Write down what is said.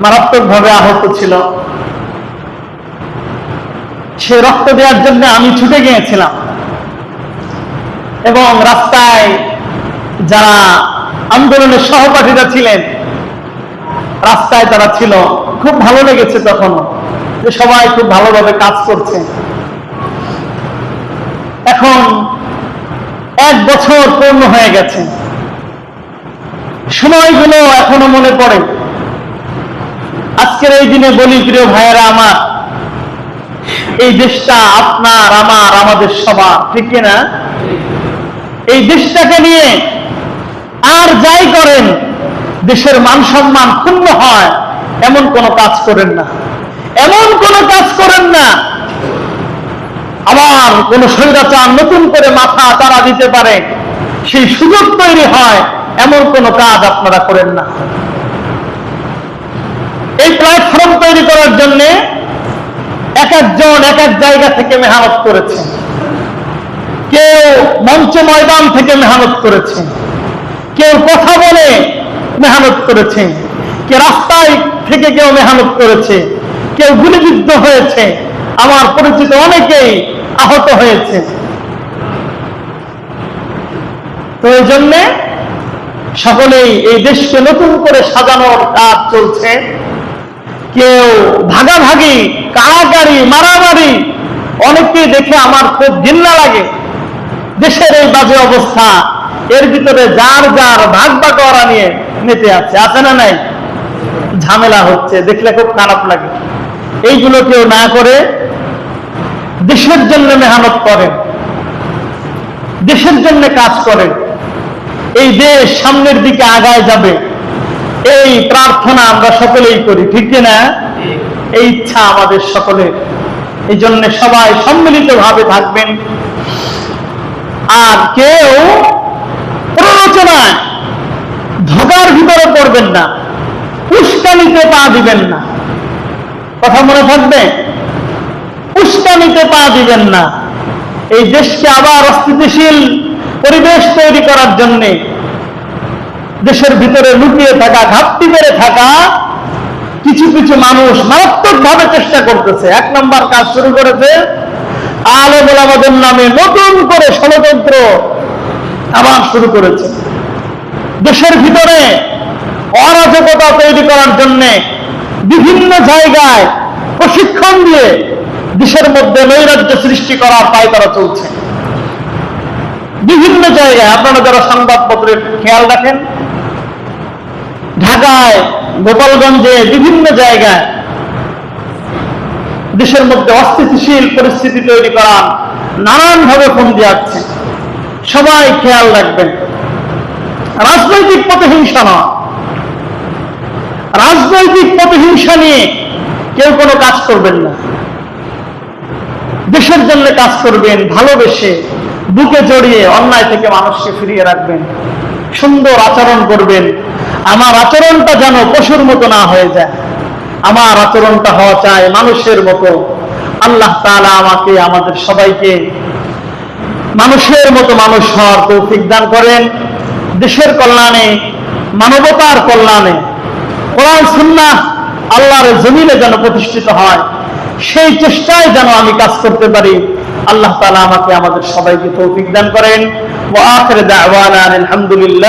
মারাত্মকভাবে আহত ছিল। সে রক্ত দেওয়ার জন্য আমি ছুটে গিয়েছিলাম এবং রাস্তায় যারা আন্দোলনের সহপাঠীরা ছিলেন রাস্তায় তারা ছিল। খুব ভালো লেগেছে তখনও যে সবাই খুব ভালোভাবে কাজ করছে। এখন 1 বছর পূর্ণ হয়ে গেছে, সময়গুলো এখনো মনে পড়ে। আজকের এই দিনে বলি, প্রিয় ভাইয়েরা আমার, এই দেশটা আপনার, আমার, আমাদের সবার, ঠিক কিনা? এই দেশটাকে নিয়ে আর যাই করেন দেশের মান সম্মান ক্ষুণ্ণ হয় এমন কোন কাজ করেন না, এমন কোন কাজ করেন না। আবার কোন স্বৈরাচার নতুন করে মাথা তারা দিতে পারে সেই সুযোগ তৈরি হয় এমন কোন কাজ আপনারা করেন না। এই প্ল্যাটফর্ম তৈরি করার জন্য এক একজন এক এক জায়গা থেকে মেহনত করেছে। কেউ মঞ্চ ময়দান থেকে মেহনত করেছে, কেউ কথা বলে মেহনত করেছে, কেউ রাস্তায় থেকে কেউ মেহনত করেছে, কেউ গুলিবিদ্ধ হয়েছে, আমার পরিচিত অনেকেই আহত হয়েছে। তো এই জন্য সকলেই এই দেশকে নতুন করে সাজানোর কাজ চলছে। কেউ ভাগাভাগি, কাড়াকাড়ি, মারামারি, অনেককে দেখে আমার খুব ঘৃণা লাগে। দেশের এই বাজে অবস্থা, এর ভিতরে যার যার ভাগ বাটোয়ারা নিয়ে মেতে আছে না নাই? ঝামেলা হচ্ছে, দেখলে খুব খারাপ লাগে। এইগুলো কেউ না করে দেশের জন্য মেহনত করেন, দেশের জন্য কাজ করেন। এই দেশ সামনের দিকে আগায় যাবে এই প্রার্থনা আমরা সকলেই করি, ঠিক কিনা? এই ইচ্ছা আমাদের সকলের। এই জন্য সবাই সম্মিলিতভাবে থাকবেন। আর কেউ প্ররোচনায় ধোঁকার ভিতরে পড়বেন না, উস্কানিতে পা দিবেন না। কথা মনে থাকবে? উস্কানিতে পা দিবেন না। এই দেশকে আবার অস্থিতিশীল পরিবেশ তৈরি করার জন্য দেশের ভিতরে লুকিয়ে থাকা, ঘাপটি মেরে থাকা কিছু কিছু মানুষ মারাত্মকভাবে চেষ্টা করতেছে। 1 নম্বর কাজ শুরু করেছে, আলেম ওলামাদের নামে নতুন করে ষড়যন্ত্র আবার শুরু করেছে। দেশের ভিতরে অরাজকতা তৈরি করার জন্য বিভিন্ন জায়গায় প্রশিক্ষণ দিয়ে দেশের মধ্যে নৈরাজ্য সৃষ্টি করার পায়তারা চলছে। বিভিন্ন জায়গায় আপনারা যারা সংবাদপত্রে খেয়াল রাখেন, ঢাকায়, গোপালগঞ্জে, বিভিন্ন জায়গায় দেশের মধ্যে অস্থিতিশীল পরিস্থিতি তৈরি করার নানানভাবে ফন্দি আসছে। সবাই খেয়াল রাখবেন, রাজনৈতিক প্রতিহিংসা নয়, রাজনৈতিক প্রতিহিংসা নিয়ে কেউ কোনো কাজ করবেন না। দেশের জন্য কাজ করবেন, ভালোবেসে বুকে জড়িয়ে অন্যায় থেকে মানুষকে ফিরিয়ে রাখবেন, সুন্দর আচরণ করবেন। আমার আচরণটা যেন পশুর মতো না হয়ে যায়, আমার আচরণটা হওয়া চাই মানুষের মতো। আল্লাহ তাআলা আমাকে, আমাদের সবাইকে মানুষের মতো মানুষ হওয়ার তৌফিক দান করেন। দেশের কল্যাণে, মানবতার কল্যাণে, কোরআন সুন্নাহ আল্লাহর জমিনে যেন প্রতিষ্ঠিত হয়, সেই চেষ্টায় যেন আমি কাজ করতে পারি। আল্লাহ তাআলা আমাকে, আমাদের সবাইকে তৌফিক দান করেন। ওয়া আখিরু দাওয়ানা আলহামদুলিল্লাহ।